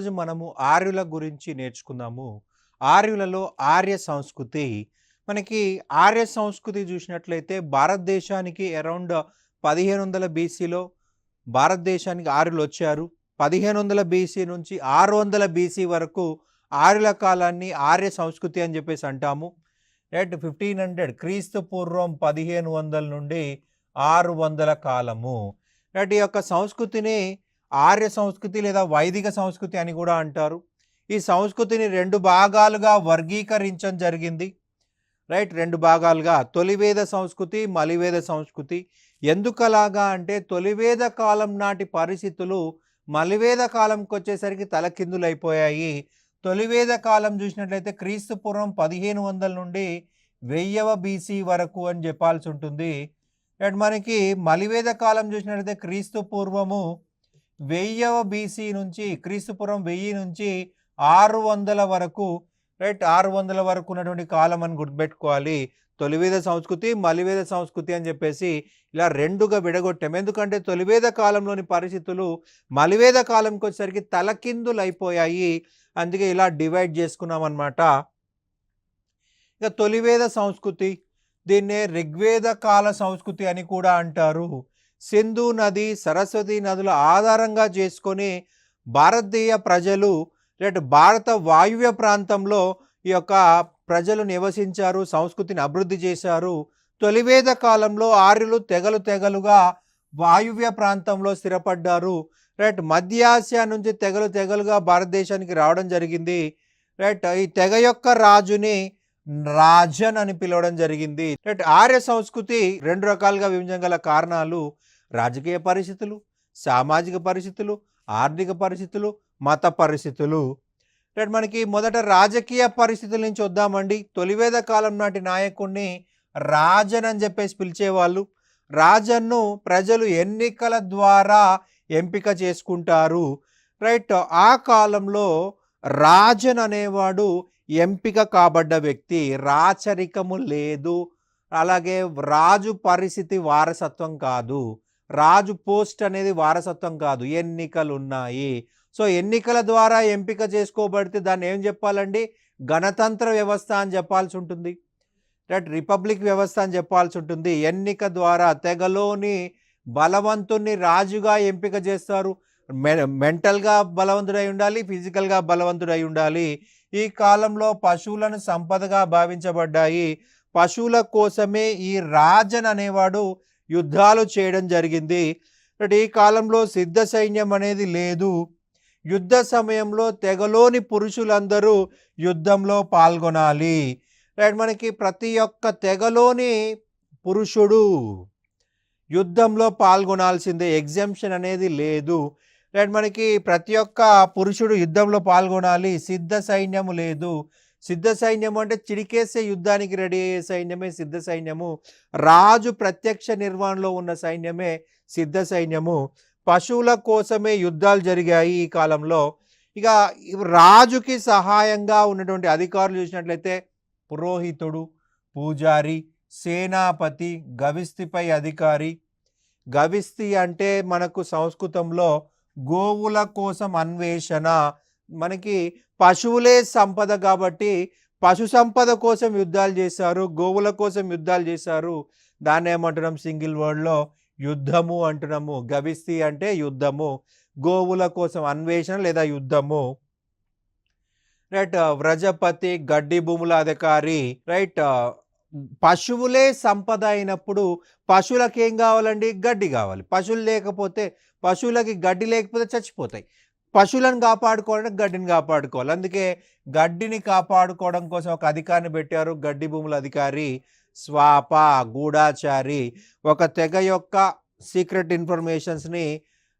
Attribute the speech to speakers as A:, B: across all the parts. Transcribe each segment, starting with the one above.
A: ఈరోజు మనము ఆర్యుల గురించి నేర్చుకుందాము. ఆర్యులలో ఆర్య సంస్కృతి. మనకి ఆర్య సంస్కృతి చూసినట్లయితే భారతదేశానికి అరౌండ్ 1500 బీసీలో భారతదేశానికి ఆర్యులొచ్చారు. 1500 బీసీ నుంచి 600 బీసీ వరకు ఆర్యుల కాలాన్ని ఆర్య సంస్కృతి అని చెప్పేసి అంటాము. రైట్ 1500 క్రీస్తు పూర్వం 1500 నుండి 600 కాలము. రైట్ ఈ యొక్క సంస్కృతిని ఆర్య సంస్కృతి లేదా వైదిక సంస్కృతి అని కూడా అంటారు. ఈ సంస్కృతిని 2 భాగాలుగా వర్గీకరించడం జరిగింది. రైట్ 2 భాగాలుగా తొలివేద సంస్కృతి, మలివేద సంస్కృతి. ఎందుకలాగా అంటే తొలివేద కాలం నాటి పరిస్థితులు మలివేద కాలంకి వచ్చేసరికి తలకిందులైపోయాయి. తొలివేద కాలం చూసినట్లయితే క్రీస్తు పూర్వం 1500 నుండి 1000 బీసీ వరకు అని చెప్పాల్సి ఉంటుంది. రైట్ మనకి మలివేద కాలం చూసినట్లయితే క్రీస్తు పూర్వము 1000 బీసీ నుంచి క్రీస్తుపురం 1000 నుంచి 600 వరకు. రైట్ 600 వరకు ఉన్నటువంటి కాలం అని గుర్తుపెట్టుకోవాలి. తొలివేద సంస్కృతి, మలివేద సంస్కృతి అని చెప్పేసి ఇలా 2గా విడగొట్టాం. ఎందుకంటే తొలివేద కాలంలోని పరిస్థితులు మలివేద కాలంకి వచ్చేసరికి తలకిందులు అయిపోయాయి. అందుకే ఇలా డివైడ్ చేసుకున్నాం అన్నమాట. ఇక తొలివేద సంస్కృతి, దీన్నే ఋగ్వేద కాల సంస్కృతి అని కూడా అంటారు. సింధు నది, సరస్వతి నదుల ఆధారంగా చేసుకొని భారతీయ ప్రజలు భారత వాయువ్య ప్రాంతంలో ఈ యొక్క ప్రజలు నివసించారు, సంస్కృతిని అభివృద్ధి చేశారు. తొలివేద కాలంలో ఆర్యులు తెగలుగా వాయువ్య ప్రాంతంలో స్థిరపడ్డారు. రైట్ మధ్య ఆసియా నుంచి తెగలుగా భారతదేశానికి రావడం జరిగింది. రైట్ ఈ తెగ యొక్క రాజుని రాజన్ అని పిలవడం జరిగింది. రైట్ ఆర్య సంస్కృతి 2 రకాలుగా విభజించగల కారణాలు రాజకీయ పరిస్థితులు, సామాజిక పరిస్థితులు, ఆర్థిక పరిస్థితులు, మత పరిస్థితులు. రైట్ మనకి మొదట రాజకీయ పరిస్థితుల నుంచి వద్దామండి. తొలివేద కాలం నాటి నాయకుడిని రాజన్ అని చెప్పేసి పిలిచేవాళ్ళు. రాజన్ను ప్రజలు ఎన్నికల ద్వారా ఎంపిక చేసుకుంటారు. రైట్ ఆ కాలంలో రాజన్ అనేవాడు ఎంపిక కాబడ్డ వ్యక్తి. రాచరికము లేదు, అలాగే రాజు పరిస్థితి వారసత్వం కాదు, రాజు పోస్ట్ అనేది వారసత్వం కాదు, ఎన్నికలు ఉన్నాయి. సో ఎన్నికల ద్వారా ఎంపిక చేసుకోబడితే దాన్ని ఏం చెప్పాలండి? గణతంత్ర వ్యవస్థ అని చెప్పాల్సి ఉంటుంది. రైట్ రిపబ్లిక్ వ్యవస్థ అని చెప్పాల్సి ఉంటుంది. ఎన్నిక ద్వారా తెగలోని బలవంతుణ్ణి రాజుగా ఎంపిక చేస్తారు. మెంటల్గా బలవంతుడై ఉండాలి, ఫిజికల్గా బలవంతుడై ఉండాలి. ఈ కాలంలో పశువులను సంపదగా భావించబడ్డాయి. పశువుల కోసమే ఈ రాజన్ అనేవాడు యుద్ధాలు చేయడం జరిగింది. ఈ కాలంలో సిద్ధ సైన్యం అనేది లేదు. యుద్ధ సమయంలో తెగలోని పురుషులందరూ యుద్ధంలో పాల్గొనాలి. రైట్ మనకి ప్రతి ఒక్క తెగలోని పురుషుడు యుద్ధంలో పాల్గొనాల్సిందే, ఎగ్జామ్షన్ అనేది లేదు. రైట్ మనకి ప్రతి ఒక్క పురుషుడు యుద్ధంలో పాల్గొనాలి. సిద్ధ సైన్యము లేదు. సిద్ధ సైన్యము అంటే చిడికేసే యుద్ధానికి రెడీ అయ్యే సైన్యమే సిద్ధ సైన్యము. రాజు ప్రత్యక్ష నిర్వహణలో ఉన్న సైన్యమే సిద్ధ సైన్యము. పశువుల కోసమే యుద్ధాలు జరిగాయి ఈ కాలంలో. ఇక రాజుకి సహాయంగా ఉన్నటువంటి అధికారులు చూసినట్లయితే పురోహితుడు, పూజారి, సేనాపతి, గవిస్తిపై అధికారి. గవిస్తి అంటే మనకు సంస్కృతంలో గోవుల కోసం అన్వేషణ. మనకి పశువులే సంపద కాబట్టి పశు సంపద కోసం యుద్ధాలు చేశారు, గోవుల కోసం యుద్ధాలు చేశారు. దాన్ని ఏమంటున్నాం? సింగిల్ వర్డ్లో యుద్ధము అంటున్నాము. గవిస్తి అంటే యుద్ధము, గోవుల కోసం అన్వేషణ లేదా యుద్ధము. రైట్ వ్రజపతి, గడ్డి భూముల అధికారి. రైట్ పశువులే సంపద అయినప్పుడు పశువులకు ఏం కావాలండి? గడ్డి కావాలి. పశువులు లేకపోతే, పశువులకి గడ్డి లేకపోతే చచ్చిపోతాయి. పశువులను కాపాడుకోవడానికి గడ్డిని కాపాడుకోవాలి. అందుకే గడ్డిని కాపాడుకోవడం కోసం ఒక అధికారిని పెట్టారు, గడ్డి భూముల అధికారి. స్వాప, గూఢాచారి. ఒక తెగ యొక్క సీక్రెట్ ఇన్ఫర్మేషన్స్ని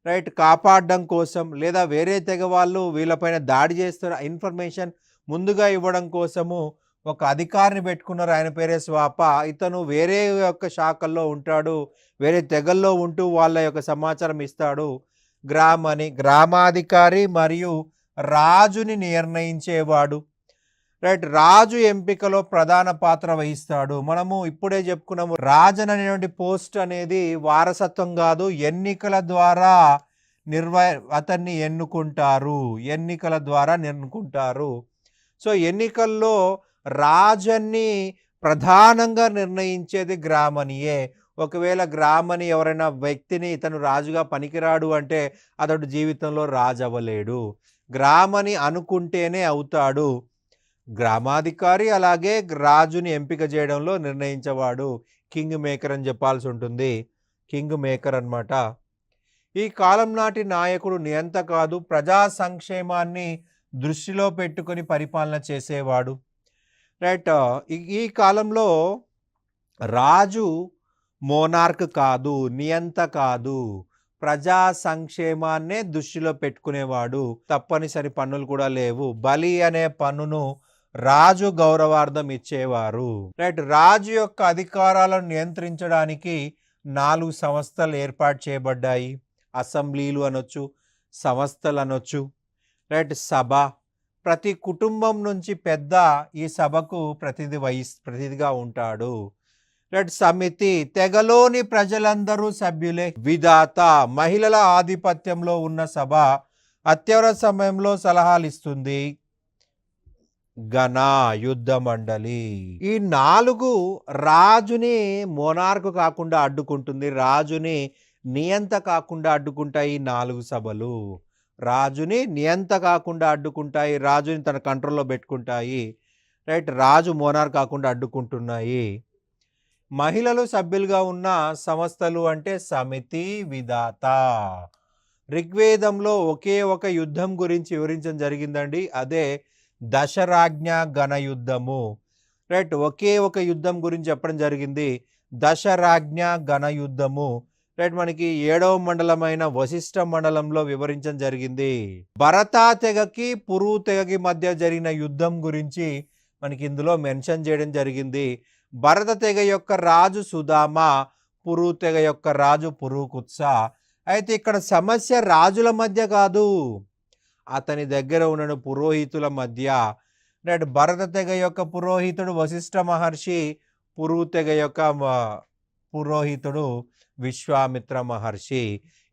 A: రైట్ కాపాడడం కోసం, లేదా వేరే తెగ వాళ్ళు వీళ్ళపైన దాడి చేస్తున్న ఇన్ఫర్మేషన్ ముందుగా ఇవ్వడం కోసము ఒక అధికారిని పెట్టుకున్నారు. ఆయన పేరే స్వాప. ఇతను వేరే యొక్క శాఖల్లో ఉంటాడు, వేరే తెగల్లో ఉంటూ వాళ్ళ యొక్క సమాచారం ఇస్తాడు. గ్రామాధికారి మరియు రాజుని నిర్ణయించేవాడు. రైట్ రాజు ఎంపికలో ప్రధాన పాత్ర వహిస్తాడు. మనము ఇప్పుడే చెప్పుకున్నాము, రాజన్ అనేటువంటి పోస్ట్ అనేది వారసత్వం కాదు, ఎన్నికల ద్వారా అతన్ని ఎన్నుకుంటారు. ఎన్నికల ద్వారా ఎన్నుకుంటారు. సో, ఎన్నికల్లో రాజన్ని ప్రధానంగా నిర్ణయించేది గ్రామణియే. ఒకవేళ గ్రామణి ఎవరైనా వ్యక్తిని ఇతను రాజుగా పనికిరాడు అంటే అతడు జీవితంలో రాజు అవ్వలేడు. గ్రామణి అనుకుంటేనే అవుతాడు. గ్రామాధికారి అలాగే రాజుని ఎంపిక చేయడంలో నిర్ణయించేవాడు. కింగ్ మేకర్ అని చెప్పాల్సి ఉంటుంది. కింగ్ మేకర్ అన్నమాట. ఈ కాలం నాటి నాయకుడు నియంత కాదు, ప్రజా సంక్షేమాన్ని దృష్టిలో పెట్టుకొని పరిపాలన చేసేవాడు. రైట్. ఈ కాలంలో రాజు మోనార్క్ కాదు, నియంత కాదు, ప్రజా సంక్షేమాన్నే దృష్టిలో పెట్టుకునేవాడు. తప్పనిసరి పన్నులు కూడా లేవు. బలి అనే పన్నును రాజు గౌరవార్థం ఇచ్చేవారు. రైట్. రాజు యొక్క అధికారాలను నియంత్రించడానికి 4 సంస్థలు ఏర్పాటు చేయబడ్డాయి. అసెంబ్లీలు అనొచ్చు, సంస్థలు అనొచ్చు. రైట్. సభ. ప్రతి కుటుంబం నుంచి పెద్ద ఈ సభకు ప్రతినిధిగా ఉంటాడు. రైట్. సమితి. తెగలోని ప్రజలందరూ సభ్యులే. విధాత. మహిళల ఆధిపత్యంలో ఉన్న సభ అత్యవసర సమయంలో సలహాలు ఇస్తుంది. గణ. యుద్ధ మండలి. ఈ 4 రాజుని మోనార్క్ కాకుండా అడ్డుకుంటుంది. రాజుని నియంత కాకుండా అడ్డుకుంటాయి 4 సభలు. రాజుని నియంత కాకుండా అడ్డుకుంటాయి. రాజుని తన కంట్రోల్లో పెట్టుకుంటాయి. రైట్. రాజు మోనార్క్ కాకుండా అడ్డుకుంటున్నాయి. మహిళలు సభ్యులుగా ఉన్న సంస్థలు అంటే సమితి, విధాత. ఋగ్వేదంలో ఒకే ఒక యుద్ధం గురించి వివరించడం జరిగిందండి. అదే దశరాజ్ఞ గణ యుద్ధము. రైట్. ఒకే ఒక యుద్ధం గురించి చెప్పడం జరిగింది. దశరాజ్ఞ గణ యుద్ధము. రైట్. మనకి 7వ మండలమైన వశిష్ఠ మండలంలో వివరించడం జరిగింది. భరత తెగకి పురు తెగకి మధ్య జరిగిన యుద్ధం గురించి మనకి ఇందులో మెన్షన్ చేయడం జరిగింది. భరత తెగ యొక్క రాజు సుధామ, పురు తెగ యొక్క రాజు పురుకుత్స. అయితే ఇక్కడ సమస్య రాజుల మధ్య కాదు, అతని దగ్గర ఉన్న పురోహితుల మధ్య. రైట్. భరత తెగ యొక్క పురోహితుడు వశిష్ఠ మహర్షి, పురు తెగ యొక్క పురోహితుడు విశ్వామిత్ర మహర్షి.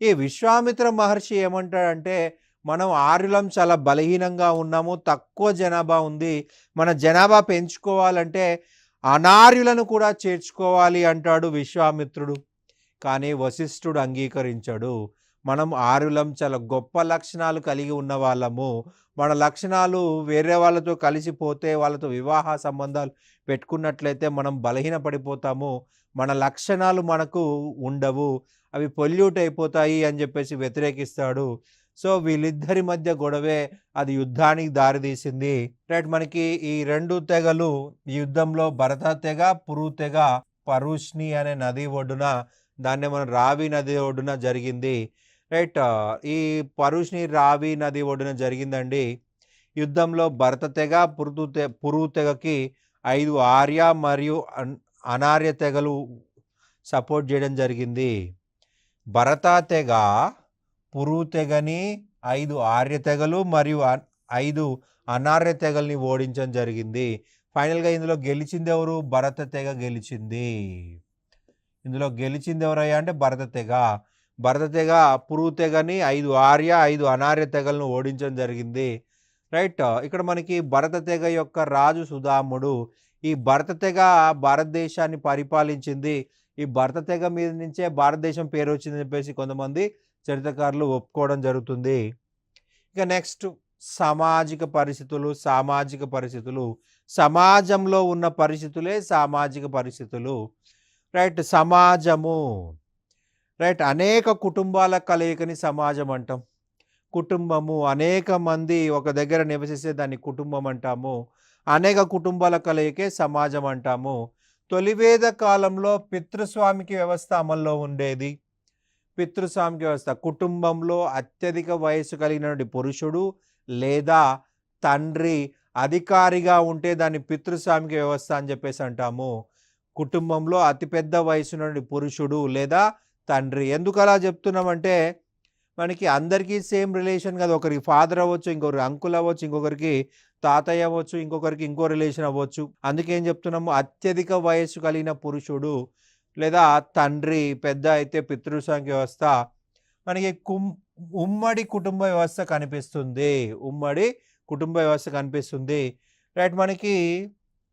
A: ఈ విశ్వామిత్ర మహర్షి ఏమంటాడంటే, మనం ఆర్యులం చాలా బలహీనంగా ఉన్నాము, తక్కువ జనాభా ఉంది, మన జనాభా పెంచుకోవాలంటే అనార్యులను కూడా చేర్చుకోవాలి అంటాడు విశ్వామిత్రుడు. కానీ వశిష్ఠుడు అంగీకరించాడు. మనం ఆర్యులం చాలా గొప్ప లక్షణాలు కలిగి ఉన్న వాళ్ళము, మన లక్షణాలు వేరే వాళ్ళతో కలిసిపోతే, వాళ్ళతో వివాహ సంబంధాలు పెట్టుకున్నట్లయితే మనం బలహీన పడిపోతాము, మన లక్షణాలు మనకు ఉండవు, అవి పొల్యూట్ అయిపోతాయి అని చెప్పేసి వ్యతిరేకిస్తాడు. సో వీళ్ళిద్దరి మధ్య గొడవే అది యుద్ధానికి దారితీసింది. రైట్. మనకి ఈ 2 తెగలు యుద్ధంలో భరత తెగ, పురు తెగ పరుష్ని అనే నది ఒడ్డున, దాన్ని మనం రావి నది ఒడ్డున జరిగింది. రైట్. ఈ పరుష్ని రావి నది ఒడ్డున జరిగిందండి. యుద్ధంలో భరత తెగ, పురు తెగకి 5 ఆర్య మరియు అనార్య తెగలు సపోర్ట్ చేయడం జరిగింది. భరత తెగ పురు తెగని 5 ఆర్య తెగలు మరియు 5 అనార్య తెగల్ని ఓడించడం జరిగింది. ఫైనల్గా ఇందులో గెలిచింది ఎవరు? భరత తెగ గెలిచింది. ఇందులో గెలిచింది ఎవరయ్యా అంటే భరత తెగ. భరత తెగ పురు తెగని 5 ఆర్య 5 అనార్య తెగలను ఓడించడం జరిగింది. రైట్. ఇక్కడ మనకి భరత తెగ యొక్క రాజు సుధాముడు. ఈ భరత తెగ భారతదేశాన్ని పరిపాలించింది. ఈ భరత తెగ మీద నుంచే భారతదేశం పేరు వచ్చిందని చెప్పేసి కొంతమంది చరిత్రకారులు ఒప్పుకోవడం జరుగుతుంది. ఇక నెక్స్ట్ సామాజిక పరిస్థితులు. సామాజిక పరిస్థితులు సమాజంలో ఉన్న పరిస్థితులే సామాజిక పరిస్థితులు. రైట్. సమాజము. రైట్. అనేక కుటుంబాల కలయికని సమాజం అంటాం. కుటుంబము అనేక మంది ఒక దగ్గర నివసిస్తే దాన్ని కుటుంబం అంటాము. అనేక కుటుంబాల కలయికే సమాజం అంటాము. తొలివేద కాలంలో పితృస్వామికి వ్యవస్థ అమల్లో ఉండేది. పితృస్వామికి వ్యవస్థ కుటుంబంలో అత్యధిక వయసు కలిగిన పురుషుడు లేదా తండ్రి అధికారిగా ఉంటే దాన్ని పితృస్వామిక వ్యవస్థ అని చెప్పేసి అంటాము. కుటుంబంలో అతిపెద్ద వయసు నుండి పురుషుడు లేదా తండ్రి. ఎందుకు అలా చెప్తున్నామంటే మనకి అందరికీ సేమ్ రిలేషన్ కాదు. ఒకరికి ఫాదర్ అవ్వచ్చు, ఇంకొకరికి అంకుల్ అవ్వచ్చు, ఇంకొకరికి తాతయ్య అవ్వచ్చు, ఇంకొకరికి ఇంకో రిలేషన్ అవ్వచ్చు. అందుకేం చెప్తున్నాము, అత్యధిక వయస్సు కలిగిన పురుషుడు లేదా తండ్రి పెద్ద అయితే పితృస్వామిక వ్యవస్థ. మనకి ఉమ్మడి కుటుంబ వ్యవస్థ కనిపిస్తుంది. ఉమ్మడి కుటుంబ వ్యవస్థ కనిపిస్తుంది. రైట్. మనకి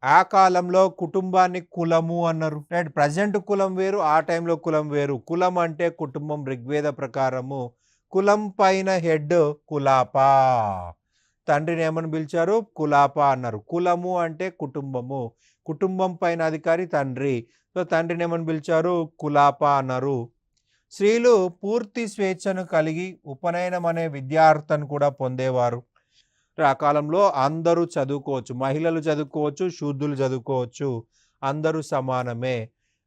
A: ఆ కాలంలో కుటుంబాన్ని కులము అన్నారు. రైట్. ప్రెజెంట్ కులం వేరు, ఆ టైంలో కులం వేరు. కులం అంటే కుటుంబం ఋగ్వేద ప్రకారము. కులం పైన హెడ్ కులాప. తండ్రిని ఏమని పిలిచారు? కులాప అన్నారు. కులము అంటే కుటుంబము. కుటుంబం పైన అధికారి తండ్రి. సో తండ్రిని ఏమని పిలిచారు? కులాప అన్నారు. స్త్రీలు పూర్తి స్వేచ్ఛను కలిగి ఉపనయనం అనే విద్యార్థిని కూడా పొందేవారు. ఆ కాలంలో అందరూ చదువుకోవచ్చు. మహిళలు చదువుకోవచ్చు, శూద్రులు చదువుకోవచ్చు. అందరూ సమానమే.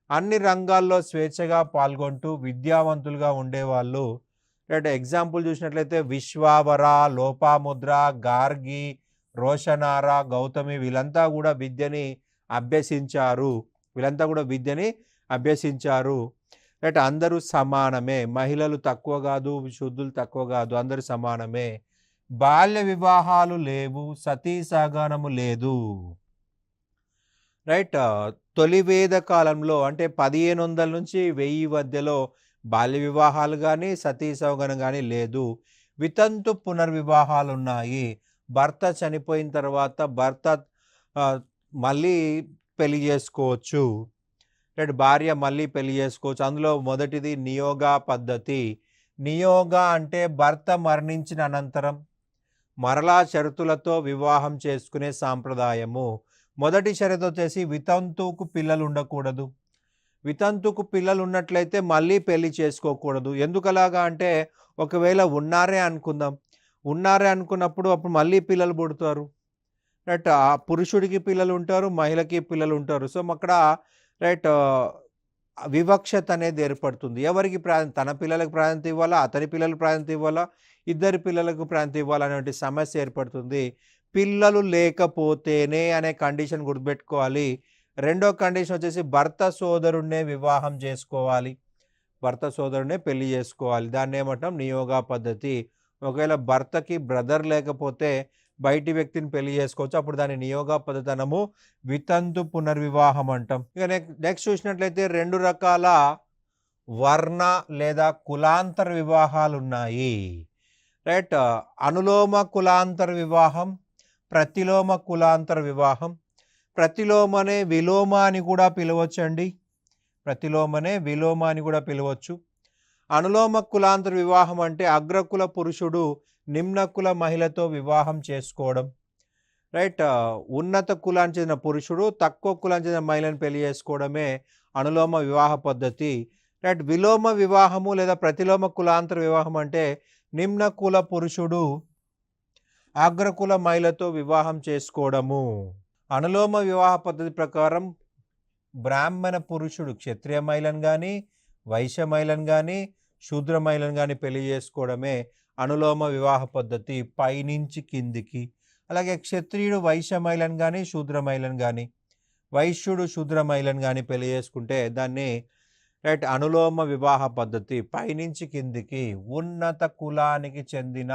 A: అన్ని రంగాల్లో స్వేచ్ఛగా పాల్గొంటూ విద్యావంతులుగా ఉండేవాళ్ళు. రైట్. ఎగ్జాంపుల్ చూసినట్లయితే విశ్వావర, లోపాముద్ర, గార్గి, రోషనార, గౌతమి వీళ్ళంతా కూడా విద్యని అభ్యసించారు. రైట్. అందరూ సమానమే. మహిళలు తక్కువ కాదు, శూద్రులు తక్కువ కాదు, అందరూ సమానమే. బాల్య వివాహాలు లేవు, సతీ సహగమనము లేదు. రైట్. తొలి వేద కాలంలో అంటే 1500 నుంచి 1000 మధ్యలో బాల్య వివాహాలు కానీ సతీ సహగమనం కానీ లేదు. వితంతు పునర్వివాహాలు ఉన్నాయి. భర్త చనిపోయిన తర్వాత భర్త మళ్ళీ పెళ్లి చేసుకోవచ్చు. రైట్. భార్య మళ్ళీ పెళ్లి చేసుకోవచ్చు. అందులో మొదటిది నియోగ పద్ధతి. నియోగ అంటే భర్త మరణించిన అనంతరం మరలా షరతులతో వివాహం చేసుకునే సాంప్రదాయము. మొదటి షరతు వచ్చేసి వితంతువుకు పిల్లలు ఉండకూడదు. వితంతువుకు పిల్లలు ఉన్నట్లయితే మళ్ళీ పెళ్లి చేసుకోకూడదు. ఎందుకలాగా అంటే ఒకవేళ ఉన్నారే అనుకున్నప్పుడు అప్పుడు మళ్ళీ పిల్లలు పుడతారు. రైట్. ఆ పురుషుడికి పిల్లలు ఉంటారు, మహిళకి పిల్లలు ఉంటారు. సో అక్కడ రైట్ వివక్షత అనేది ఏర్పడుతుంది. ఎవరికి తన పిల్లలకు ప్రాధాన్యత ఇవ్వాలా, అతని పిల్లలకు ప్రాధాన్యత ఇవ్వాలా, ఇద్దరి పిల్లలకు ప్రాధాన్యత ఇవ్వాలా అనేటువంటి సమస్య ఏర్పడుతుంది. పిల్లలు లేకపోతేనే అనే కండిషన్ గుర్తుపెట్టుకోవాలి. రెండో కండిషన్ వచ్చేసి భర్త సోదరుడినే వివాహం చేసుకోవాలి. భర్త సోదరుడినే పెళ్లి చేసుకోవాలి. దాన్ని ఏమంటాం? నియోగ పద్ధతి. ఒకవేళ భర్తకి బ్రదర్ లేకపోతే బయటి వ్యక్తిని పెళ్లి చేసుకోవచ్చు. అప్పుడు దాన్ని నియోగ పద్ధతి అనము. వితంతు పునర్వివాహం అంటాం. ఇక నెక్స్ట్ చూసినట్లయితే 2 రకాల వర్ణ లేదా కులాంతర వివాహాలు ఉన్నాయి. రైట్. అనులోమ కులాంతర వివాహం, ప్రతిలోమ కులాంతర వివాహం. ప్రతిలోమనే విలోమ అని కూడా పిలవచ్చు. అనులోమ కులాంతర వివాహం అంటే అగ్రకుల పురుషుడు నిమ్నకుల మహిళతో వివాహం చేసుకోవడం. రైట్. ఉన్నత కులానికి చెందిన పురుషుడు తక్కువ కులానికి చెందిన మహిళను పెళ్లి చేసుకోవడమే అనులోమ వివాహ పద్ధతి. రైట్. విలోమ వివాహము లేదా ప్రతిలోమ కులాంతర వివాహం అంటే నిమ్న కుల పురుషుడు అగ్రకుల మహిళతో వివాహం చేసుకోవడము. అనులోమ వివాహ పద్ధతి ప్రకారం బ్రాహ్మణ పురుషుడు క్షత్రియ మహిళను కానీ, వైశ్య మహిళను కానీ, శూద్ర మహిళను కానీ పెళ్లి చేసుకోవడమే అనులోమ వివాహ పద్ధతి పైనుంచి కిందికి. అలాగే క్షత్రియుడు వైశ్య మహిళను కానీ, శూద్ర మహిళను కానీ, వైశ్యుడు శూద్ర మహిళను కానీ పెళ్లి చేసుకుంటే దాన్ని రైట్ అనులోమ వివాహ పద్ధతి పైనుంచి కిందికి. ఉన్నత కులానికి చెందిన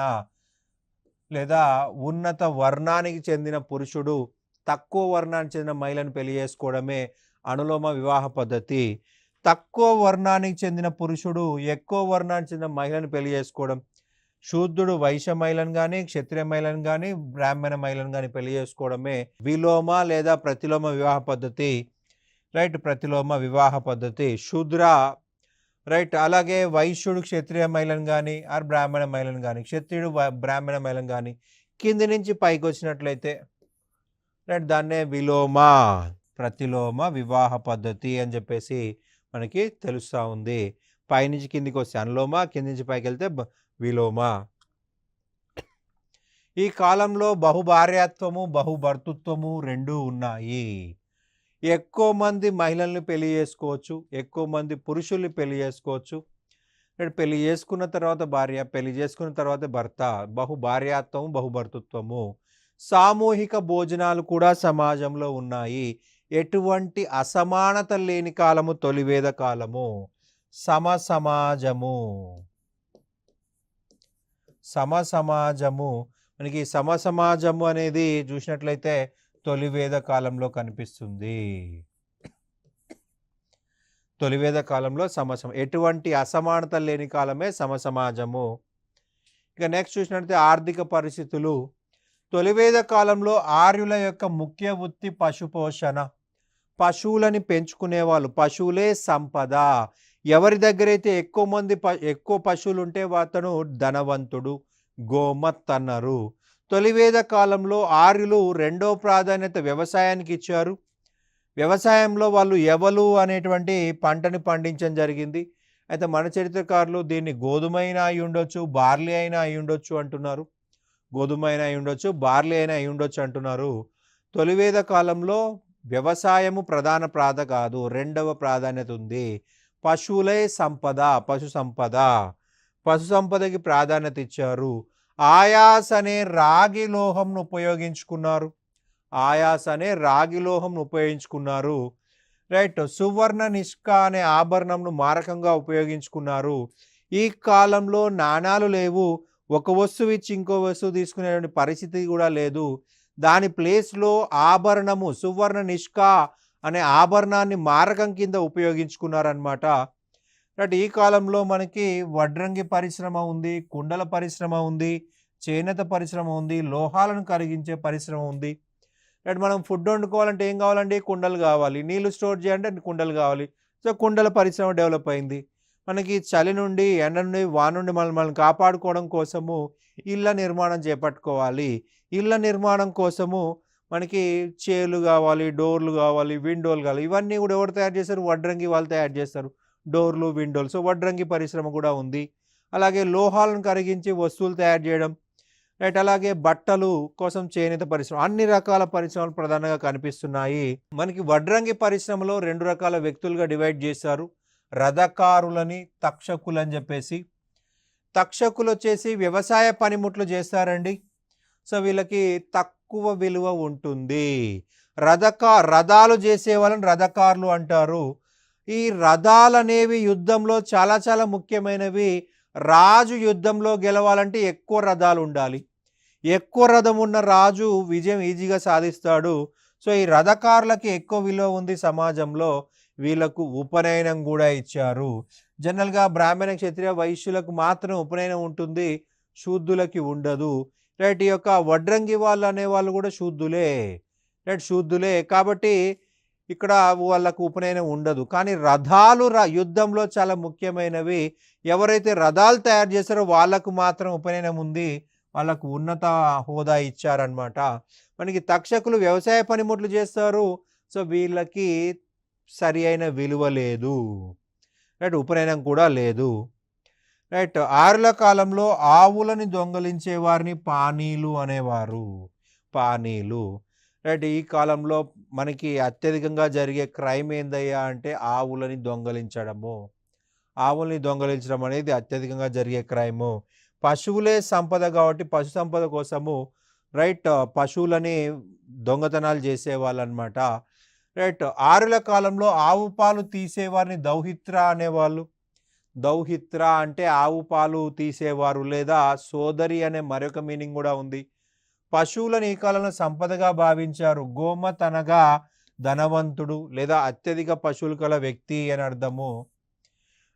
A: లేదా ఉన్నత వర్ణానికి చెందిన పురుషుడు తక్కువ వర్ణానికి చెందిన మహిళను పెళ్లి చేసుకోవడమే అనులోమ వివాహ పద్ధతి. తక్కువ వర్ణానికి చెందిన పురుషుడు ఎక్కువ వర్ణానికి చెందిన మహిళను పెళ్లి చేసుకోవడం. శూద్రుడు వైశ్య మహిళను కానీ, క్షత్రియ మహిళను కానీ, బ్రాహ్మణ మహిళను కానీ పెళ్లి చేసుకోవడమే విలోమ లేదా ప్రతిలోమ వివాహ పద్ధతి. రైట్. ప్రతిలోమ వివాహ పద్ధతి. శూద్ర రైట్. అలాగే వైశ్యుడు క్షత్రియ మహిళను కానీ ఆర్ బ్రాహ్మణ మహిళను కానీ, క్షత్రియుడు బ్రాహ్మణ మహిళను కానీ కింది నుంచి పైకి వచ్చినట్లయితే రైట్ దాన్నే విలోమ ప్రతిలోమ వివాహ పద్ధతి అని చెప్పేసి మనకి తెలుస్తూ ఉంది. పైనుంచి కిందికి వస్తే అనులోమ, కింది నుంచి పైకి వెళ్తే విలోమ. ఈ కాలంలో బహుభార్యాత్వము, బహుభర్తృత్వము రెండూ ఉన్నాయి. ఎక్కువ మంది మహిళల్ని పెళ్లి చేసుకోవచ్చు, ఎక్కువ మంది పురుషుల్ని పెళ్లి చేసుకోవచ్చు. పెళ్లి చేసుకున్న తర్వాత భార్య, పెళ్లి చేసుకున్న తర్వాత భర్త. బహుభార్యాత్వము, బహుభర్తృత్వము. సామూహిక భోజనాలు కూడా సమాజంలో ఉన్నాయి. ఎటువంటి అసమానత లేని కాలము తొలివేద కాలము. సమసమాజము మనకి సమసమాజము అనేది చూసినట్లయితే తొలివేద కాలంలో కనిపిస్తుంది. తొలివేద కాలంలో ఎటువంటి అసమానత లేని కాలమే సమసమాజము. ఇక నెక్స్ట్ చూసినట్లయితే ఆర్థిక పరిస్థితులు. తొలివేద కాలంలో ఆర్యుల యొక్క ముఖ్య వృత్తి పశుపోషణ. పశువులని పెంచుకునేవాళ్ళు. పశువులే సంపద. ఎవరి దగ్గరైతే ఎక్కువ పశువులు ఉంటే అతను ధనవంతుడు. గోమత్ అన్నారు. తొలివేద కాలంలో ఆర్యులు రెండో ప్రాధాన్యత వ్యవసాయానికి ఇచ్చారు. వ్యవసాయంలో వాళ్ళు ఎవలు అనేటువంటి పంటని పండించడం జరిగింది. అయితే మన చరిత్రకారులు దీన్ని గోధుమ అయినా అయి ఉండొచ్చు, బార్లీ అయినా అయి ఉండొచ్చు అంటున్నారు. గోధుమ అయినా అయి ఉండొచ్చు, బార్లీ అయినా అయి ఉండొచ్చు అంటున్నారు. తొలివేద కాలంలో వ్యవసాయము ప్రధాన ప్రాధాన్యత కాదు, రెండవ ప్రాధాన్యత ఉంది. పశువులే సంపద, పశు సంపద. పశు సంపదకి ప్రాధాన్యత ఇచ్చారు. ఆయాస్ అనే రాగి లోహంను ఉపయోగించుకున్నారు. ఆయాస్ అనే రాగి లోహంను ఉపయోగించుకున్నారు. రైట్. సువర్ణ నిష్క అనే ఆభరణంను మారకంగా ఉపయోగించుకున్నారు. ఈ కాలంలో నాణాలు లేవు. ఒక వస్తువు ఇచ్చి ఇంకో వస్తువు తీసుకునేటువంటి పరిస్థితి కూడా లేదు. దాని ప్లేస్లో ఆభరణము సువర్ణ నిష్క అనే ఆభరణాన్ని మారకం కింద ఉపయోగించుకున్నారనమాట. రైట్. ఈ కాలంలో మనకి వడ్రంగి పరిశ్రమ ఉంది, కుండల పరిశ్రమ ఉంది, చేనేత పరిశ్రమ ఉంది, లోహాలను కరిగించే పరిశ్రమ ఉంది. రైట్. మనం ఫుడ్ వండుకోవాలంటే ఏం కావాలండి? కుండలు కావాలి. నీళ్లు స్టోర్ చేయాలంటే కుండలు కావాలి. సో కుండల పరిశ్రమ డెవలప్ అయింది. మనకి చలి నుండి, ఎండ నుండి, వాన నుండి మనల్ని కాపాడుకోవడం కోసము ఇళ్ళ నిర్మాణం చేపట్టుకోవాలి. ఇళ్ళ నిర్మాణం కోసము మనకి చేలు కావాలి, డోర్లు కావాలి, విండోలు కావాలి. ఇవన్నీ కూడా ఎవరు తయారు చేస్తారు? వడ్రంగి వాళ్ళు తయారు చేస్తారు. డోర్లు, విండోలు. సో వడ్రంగి పరిశ్రమ కూడా ఉంది. అలాగే లోహాలను కరిగించి వస్తువులు తయారు చేయడం. రైట్. అలాగే బట్టలు కోసం చేనేత పరిశ్రమ. అన్ని రకాల పరిశ్రమలు ప్రధానంగా కనిపిస్తున్నాయి. మనకి వడ్రంగి పరిశ్రమలో రెండు రకాల వ్యక్తులుగా డివైడ్ చేశారు. రథకారులని, తక్షకులని చెప్పేసి. తక్షకులు వచ్చేసి వ్యవసాయ పనిముట్లు చేస్తారండి. సో వీళ్ళకి తక్కువ విలువ ఉంటుంది. రథాలు చేసే వాళ్ళని రథకారులు అంటారు. ఈ రథాలు అనేవి యుద్ధంలో చాలా చాలా ముఖ్యమైనవి. రాజు యుద్ధంలో గెలవాలంటే ఎక్కువ రథాలు ఉండాలి. ఎక్కువ రథం ఉన్న రాజు విజయం ఈజీగా సాధిస్తాడు. సో ఈ రథకారులకి ఎక్కువ విలువ ఉంది సమాజంలో. వీళ్ళకు ఉపనయనం కూడా ఇచ్చారు. జనరల్గా బ్రాహ్మణ, క్షత్రియ, వైశ్యులకు మాత్రం ఉపనయనం ఉంటుంది, శూద్రులకి ఉండదు. రైట్. ఈ యొక్క వడ్రంగి వాళ్ళు అనేవాళ్ళు కూడా శూద్రులే. రైట్. శూద్రులే కాబట్టి ఇక్కడ వాళ్ళకు ఉపనయనం ఉండదు. కానీ రథాలు యుద్ధంలో చాలా ముఖ్యమైనవి. ఎవరైతే రథాలు తయారు చేస్తారో వాళ్ళకు మాత్రం ఉపనయనం ఉంది, వాళ్ళకు ఉన్నత హోదా ఇచ్చారనమాట. మనకి తక్షకులు వ్యవసాయ పనిముట్లు చేస్తారు. సో వీళ్ళకి సరి అయిన విలువ లేదు. రైట్. ఉపనయనం కూడా లేదు. రైట్. ఆరుల కాలంలో ఆవులని దొంగలించే వారిని పానీలు అనేవారు. పానీలు. రైట్. ఈ కాలంలో మనకి అత్యధికంగా జరిగే క్రైమ్ ఏందయ్యా అంటే ఆవులని దొంగలించడము. ఆవుల్ని దొంగలించడం అనేది అత్యధికంగా జరిగే క్రైము. పశువులే సంపద కాబట్టి పశు సంపద కోసము రైట్ పశువులని దొంగతనాలు చేసేవాళ్ళు అనమాట. రైట్. ఆరుల కాలంలో ఆవు పాలు తీసేవారిని దౌహిత్ర అనేవాళ్ళు. దౌహిత్ర అంటే ఆవు పాలు తీసేవారు లేదా సోదరి అనే మరొక మీనింగ్ కూడా ఉంది. పశువులను ఈ కాలంలో సంపదగా భావించారు. గోమత్ అనగా ధనవంతుడు లేదా అత్యధిక పశువులు కల వ్యక్తి అని అర్థము.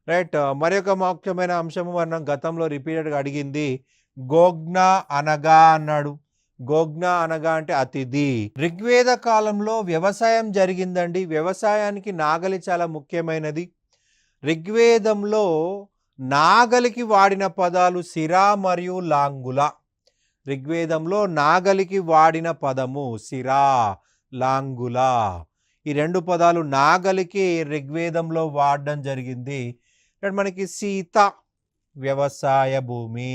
A: రైట్. మరొక ముఖ్యమైన అంశము మనం గతంలో రిపీటెడ్గా అడిగింది. గోజ్ఞ అనగా అన్నాడు. గోజ్ఞ అనగా అంటే అతిథి. ఋగ్వేద కాలంలో వ్యవసాయం జరిగిందండి. వ్యవసాయానికి నాగలి చాలా ముఖ్యమైనది. ఋగ్వేదంలో నాగలికి వాడిన పదాలు సిరా మరియు లాంగుల. ఋగ్వేదంలో నాగలికి వాడిన పదము సిరా, లాంగుల. ఈ రెండు పదాలు నాగలికి ఋగ్వేదంలో వాడడం జరిగింది. మనకి సీత వ్యవసాయ భూమి.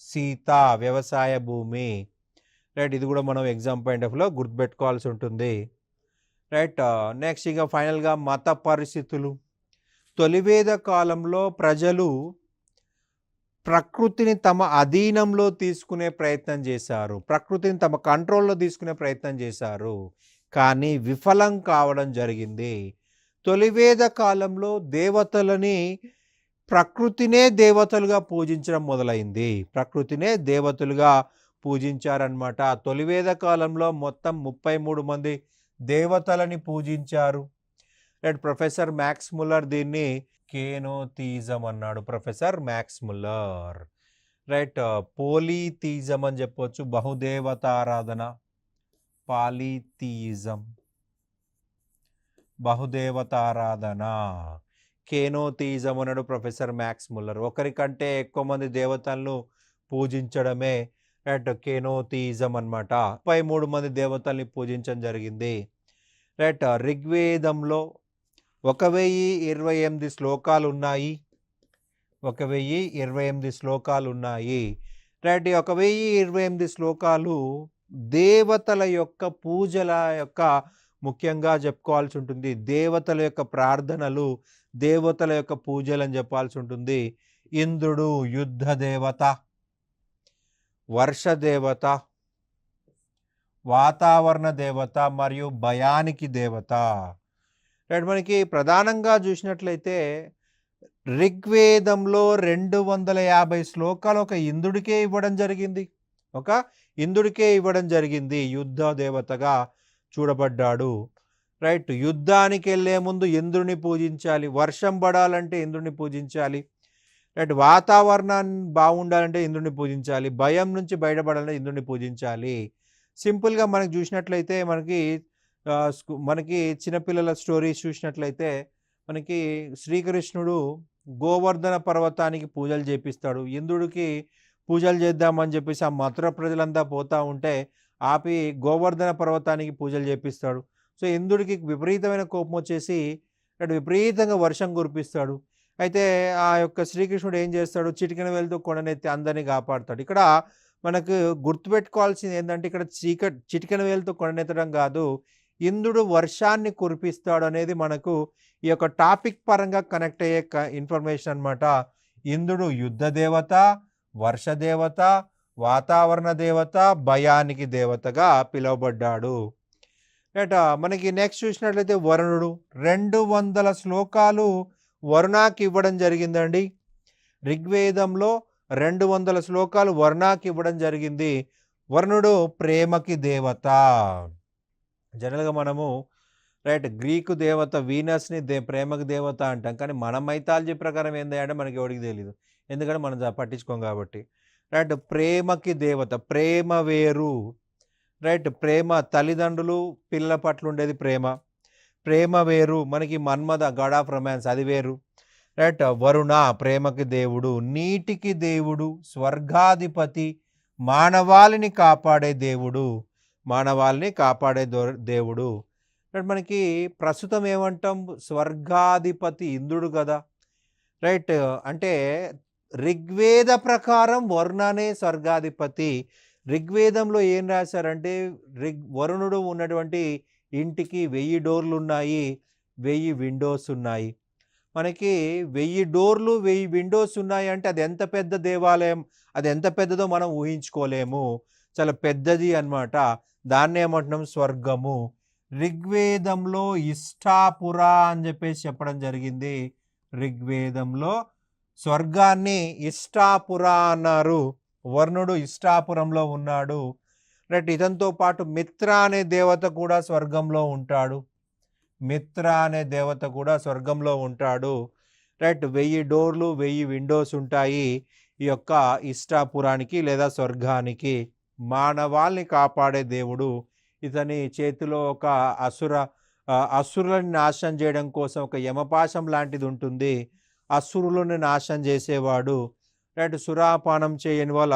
A: సీత వ్యవసాయ భూమి. రైట్. ఇది కూడా మనం ఎగ్జామ్ పాయింట్ ఆఫ్ వ్యూలో గుర్తుపెట్టుకోవాల్సి ఉంటుంది. రైట్. నెక్స్ట్ ఇక ఫైనల్గా మత పరిస్థితులు. తొలివేద కాలంలో ప్రజలు ప్రకృతిని తమ అధీనంలో తీసుకునే ప్రయత్నం చేశారు. ప్రకృతిని తమ కంట్రోల్లో తీసుకునే ప్రయత్నం చేశారు, కానీ విఫలం కావడం జరిగింది. తొలివేద కాలంలో దేవతలని ప్రకృతినే దేవతలుగా పూజించడం మొదలైంది. ప్రకృతినే దేవతలుగా పూజించారనమాట. తొలివేద కాలంలో మొత్తం 33 మంది దేవతలని పూజించారు. రైట్. ప్రొఫెసర్ మ్యాక్స్ ముల్లర్ దీన్ని కేనోథీజం అన్నాడు. Professor max Muller. రైట్. పోలీథీజం అని చెప్పొచ్చు, బహుదేవతారాధన, పాలీథీయిజం, బహుదేవతారాధన. కేనోథీయిజం అన్నాడు ప్రొఫెసర్ మ్యాక్స్ ముల్లర్. ఒకరికంటే ఎక్కువ మంది దేవతలను పూజించడమే రైట్ కేనోథీయిజం అనమాట. 33 మంది దేవతల్ని పూజించడం జరిగింది. రైట్. ఋగ్వేదంలో 1028 శ్లోకాలు ఉన్నాయి. 1028 శ్లోకాలు ఉన్నాయి. రైట్. 1028 శ్లోకాలు దేవతల యొక్క పూజల యొక్క ముఖ్యంగా చెప్పుకోవాల్సి ఉంటుంది. దేవతల యొక్క ప్రార్థనలు, దేవతల యొక్క పూజలు అని చెప్పాల్సి ఉంటుంది. ఇంద్రుడు యుద్ధ దేవత, వర్ష దేవత, వాతావరణ దేవత మరియు భయానికి దేవత. రైట్. మనకి ప్రధానంగా చూసినట్లయితే ఋగ్వేదంలో 250 శ్లోకాలు ఒక ఇంద్రుడికే ఇవ్వడం జరిగింది. యుద్ధ దేవతగా చూడబడ్డాడు. రైట్. యుద్ధానికి వెళ్ళే ముందు ఇంద్రుని పూజించాలి. వర్షం పడాలంటే ఇంద్రుని పూజించాలి. రైట్. వాతావరణాన్ని బాగుండాలంటే ఇంద్రుని పూజించాలి. భయం నుంచి బయటపడాలంటే ఇంద్రుని పూజించాలి. సింపుల్గా మనకి చూసినట్లయితే మనకి చిన్నపిల్లల స్టోరీస్ చూసినట్లయితే మనకి శ్రీకృష్ణుడు గోవర్ధన పర్వతానికి పూజలు చేపిస్తాడు. ఇంద్రుడికి పూజలు చేద్దామని చెప్పేసి ఆ మథుర ప్రజలంతా పోతూ ఉంటే ఆపి గోవర్ధన పర్వతానికి పూజలు చేపిస్తాడు. సో ఇంద్రుడికి విపరీతమైన కోపం వచ్చేసి విపరీతంగా వర్షం కురిపిస్తాడు. అయితే ఆ యొక్క శ్రీకృష్ణుడు ఏం చేస్తాడు, చిటికెన వేలుతో కొండనెత్తి అందరినీ కాపాడుతాడు. ఇక్కడ మనకు గుర్తుపెట్టుకోవాల్సింది ఏంటంటే ఇక్కడ చిటికెన వేలుతో కొండనెత్తడం కాదు, ఇంద్రుడు వర్షాన్ని కురిపిస్తాడు అనేది మనకు ఈ యొక్క టాపిక్ పరంగా కనెక్ట్ అయ్యే ఇన్ఫర్మేషన్ అనమాట. ఇంద్రుడు యుద్ధ దేవత, వర్ష దేవత, వాతావరణ దేవత, భయానికి దేవతగా పిలువబడ్డాడు. రైట్. మనకి నెక్స్ట్ చూసినట్లయితే వరుణుడు 200 శ్లోకాలు వరుణాకి ఇవ్వడం జరిగిందండి. ఋగ్వేదంలో 200 శ్లోకాలు వరుణాకి ఇవ్వడం జరిగింది. వరుణుడు ప్రేమకి దేవత. జనరల్గా మనము రైట్ గ్రీకు దేవత వీనస్ని ప్రేమకి దేవత అంటాం, కానీ మన మైథాలజీ ప్రకారం ఏంది అంటే మనకి ఎవరికి తెలియదు, ఎందుకంటే మనం పట్టించుకోం కాబట్టి. రైట్. ప్రేమకి దేవత, ప్రేమ వేరు. రైట్. ప్రేమ తల్లిదండ్రులు పిల్లల పట్ల ఉండేది ప్రేమ వేరు. మనకి మన్మథ గాడ్ ఆఫ్ రొమాన్స్ అది వేరు. రైట్. వరుణ ప్రేమకి దేవుడు, నీటికి దేవుడు, స్వర్గాధిపతి, మానవాళిని కాపాడే దేవుడు. మనకి ప్రస్తుతం ఏమంటాం, స్వర్గాధిపతి ఇంద్రుడు కదా. రైట్. అంటే ఋగ్వేద ప్రకారం వరుణనే స్వర్గాధిపతి. ఋగ్వేదంలో ఏం రాశారంటే వరుణుడు ఉన్నటువంటి ఇంటికి 1000 డోర్లు ఉన్నాయి, 1000 విండోస్ ఉన్నాయి. మనకి 1000 డోర్లు 1000 విండోస్ ఉన్నాయి అంటే అది ఎంత పెద్ద దేవాలయం, అది ఎంత పెద్దదో మనం ఊహించుకోలేము. చాలా పెద్దది అన్నమాట. దాన్ని ఏమంటున్నాం, స్వర్గము. ఋగ్వేదంలో ఇష్టాపుర అని చెప్పేసి చెప్పడం జరిగింది. ఋగ్వేదంలో స్వర్గాన్ని ఇష్టాపుర అన్నారు. వరుణుడు ఇష్టాపురంలో ఉన్నాడు. రైట్. ఇతనితో పాటు మిత్ర అనే దేవత కూడా స్వర్గంలో ఉంటాడు. రైట్. 1000 డోర్లు 1000 విండోస్ ఉంటాయి ఈ యొక్క ఇష్టాపురానికి లేదా స్వర్గానికి. మానవాల్ని కాపాడే దేవుడు. ఇతని చేతిలో ఒక అసురులను నాశనం చేయడం కోసం ఒక యమపాశం లాంటిది ఉంటుంది. అసురులను నాశనం చేసేవాడు. రైట్. సురాపానం చేయని వాళ్ళు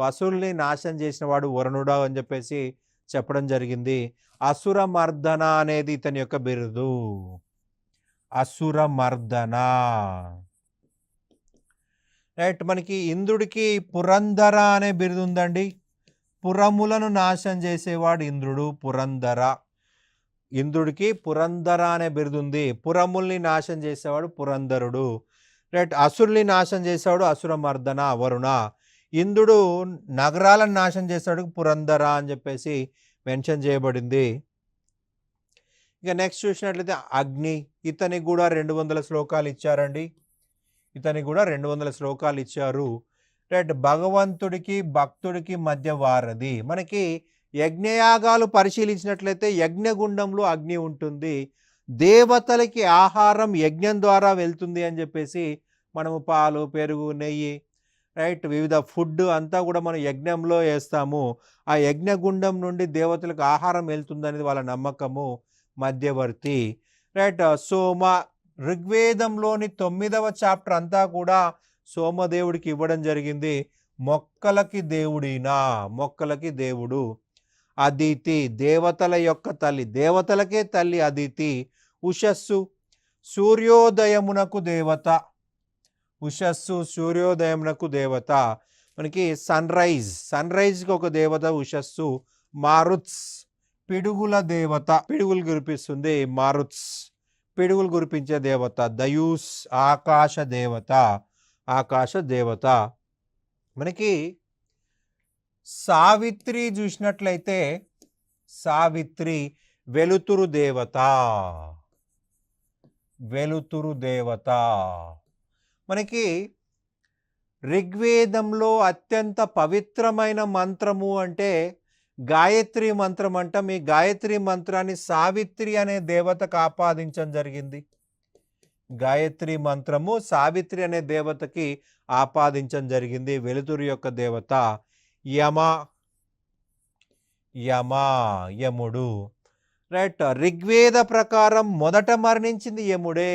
A: అసురుల్ని నాశనం చేసిన వాడు వరుణుడు అని చెప్పేసి చెప్పడం జరిగింది. అసురమర్దన అనేది ఇతని యొక్క బిరుదు. అసురమర్దన. రైట్. మనకి ఇంద్రుడికి పురంధర అనే బిరుదు ఉందండి. పురములను నాశనం చేసేవాడు ఇంద్రుడు, పురంధర. ఇంద్రుడికి పురంధర అనే బిరుదు ఉంది. పురముల్ని నాశనం చేసేవాడు పురంధరుడు. రైట్. అసురుల్ని నాశనం చేసేవాడు అసురమర్దన, వరుణ. ఇంద్రుడు నగరాలను నాశనం చేసేవాడు పురంధర అని చెప్పేసి మెన్షన్ చేయబడింది. ఇక నెక్స్ట్ చూసినట్లయితే అగ్ని. ఇతనికి కూడా 200 శ్లోకాలు ఇచ్చారండి. రైట్. భగవంతుడికి భక్తుడికి మధ్య వారధి. మనకి యజ్ఞయాగాలు పరిశీలించినట్లయితే యజ్ఞగుండంలో అగ్ని ఉంటుంది. దేవతలకి ఆహారం యజ్ఞం ద్వారా వెళ్తుంది అని చెప్పేసి మనము పాలు, పెరుగు, నెయ్యి రైట్. వివిధ ఫుడ్ అంతా కూడా మనం యజ్ఞంలో వేస్తాము. ఆ యజ్ఞగుండం నుండి దేవతలకు ఆహారం వెళ్తుందనేది వాళ్ళ నమ్మకము. మధ్యవర్తి. రైట్. సోమ ఋగ్వేదంలోని 9వ చాప్టర్ అంతా కూడా సోమదేవుడికి ఇవ్వడం జరిగింది. మొక్కలకి దేవుడినా, మొక్కలకి దేవుడు. అదితి దేవతల యొక్క తల్లి, దేవతలకే తల్లి అదితి. ఉషస్సు సూర్యోదయమునకు దేవత, ఉషస్సు సూర్యోదయమునకు దేవత. మనకి సన్ రైజ్కి ఒక దేవత ఉషస్సు. మారుత్స్ పిడుగుల దేవత, పిడుగులు కురిపిస్తుంది మారుత్స్, పిడుగులు కురిపించే దేవత. దయూస్ ఆకాశ దేవత, ఆకాశ దేవత. మనకి సావిత్రి చూసినట్లయితే సావిత్రి వెలుతురు దేవత, వెలుతురు దేవత. మనకి ఋగ్వేదంలో అత్యంత పవిత్రమైన మంత్రము అంటే గాయత్రి మంత్రం అంట. మీ గాయత్రి మంత్రాన్ని సావిత్రి అనే దేవతకు ఆపాదించడం జరిగింది. గాయత్రి మంత్రము సావిత్రి అనే దేవతకి ఆపాదించడం జరిగింది. వెలుతురు యొక్క దేవత. యమ, యమ యముడు. రైట్. ఋగ్వేద ప్రకారం మొదట మరణించింది యముడే.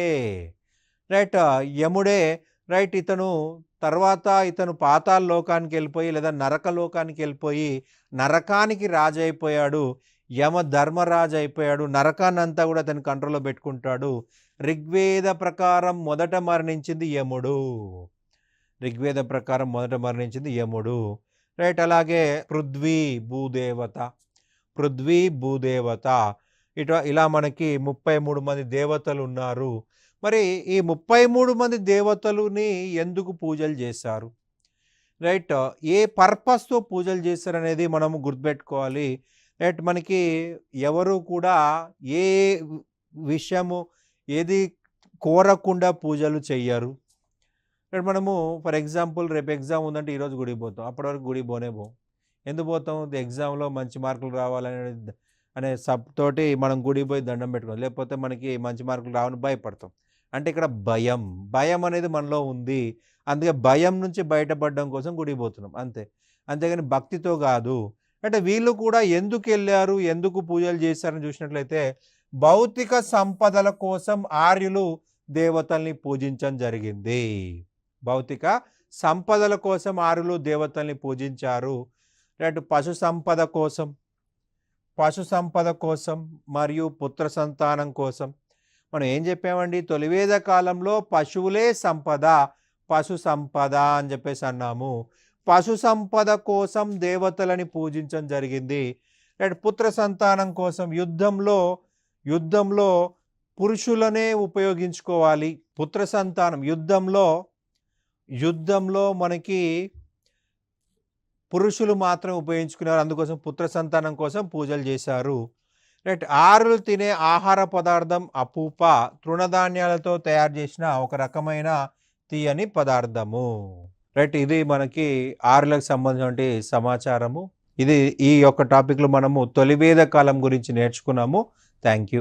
A: రైట్. యముడే. రైట్. ఇతను పాతాళ లోకానికి వెళ్ళిపోయి లేదా నరక లోకానికి వెళ్ళిపోయి నరకానికి రాజు అయిపోయాడు. యమ ధర్మరాజు అయిపోయాడు. నరకాన్ని అంతా కూడా అతని కంట్రోల్లో పెట్టుకుంటాడు. ఋగ్వేద ప్రకారం మొదట మరణించింది యముడు. ఋగ్వేద ప్రకారం మొదట మరణించింది యముడు. రైట్. అలాగే పృథ్వీ భూదేవత, పృథ్వీ భూదేవత. ఇలా మనకి 33 మంది దేవతలు ఉన్నారు. మరి ఈ 33 మంది దేవతలుని ఎందుకు పూజలు చేశారు? రైట్. ఏ పర్పస్తో పూజలు చేశారు అనేది మనము గుర్తుపెట్టుకోవాలి. రైట్. మనకి ఎవరు కూడా ఏ విషయము ఏది కోరకుండా పూజలు చెయ్యరు. రైట్. మనము ఫర్ ఎగ్జాంపుల్ రేపు ఎగ్జామ్ ఉందంటే ఈరోజు గుడికి పోతాం, అప్పటి వరకు గుడికి పోనే పోం. ఎందుకు పోతాం? ఎగ్జామ్లో మంచి మార్కులు అనే తోటి మనం గుడికి పోయి దండం పెట్టుకోం, లేకపోతే మనకి మంచి మార్కులు రావని భయపడతాం. అంటే ఇక్కడ భయం అనేది మనలో ఉంది. అందుకే భయం నుంచి బయటపడడం కోసం గుడికి పోతున్నాం అంతే, అంతేగాని భక్తితో కాదు. అంటే వీళ్ళు కూడా ఎందుకు వెళ్ళారు, ఎందుకు పూజలు చేశారని చూసినట్లయితే భౌతిక సంపదల కోసం ఆర్యులు దేవతల్ని పూజించడం జరిగింది. భౌతిక సంపదల కోసం ఆర్యులు దేవతల్ని పూజించారు. రైట్. పశు సంపద కోసం మరియు పుత్ర సంతానం కోసం. మనం ఏం చెప్పామండి? తొలివేద కాలంలో పశువులే సంపద, పశు సంపద అని చెప్పేసి అన్నాము. పశు సంపద కోసం దేవతలని పూజించడం జరిగింది. రైట్. పుత్ర సంతానం కోసం యుద్ధంలో పురుషులనే ఉపయోగించుకోవాలి. పుత్ర సంతానం యుద్ధంలో మనకి పురుషులు మాత్రం ఉపయోగించుకున్నారు. అందుకోసం పుత్ర సంతానం కోసం పూజలు చేశారు. రైట్. ఆరులు తినే ఆహార పదార్థం అపూప, తృణధాన్యాలతో తయారు చేసిన ఒక రకమైన తీయని పదార్థము. రైట్. ఇది మనకి ఆరులకు సంబంధించిన సమాచారము. ఈ యొక్క టాపిక్లో మనము తొలివేద కాలం గురించి నేర్చుకున్నాము. Thank you.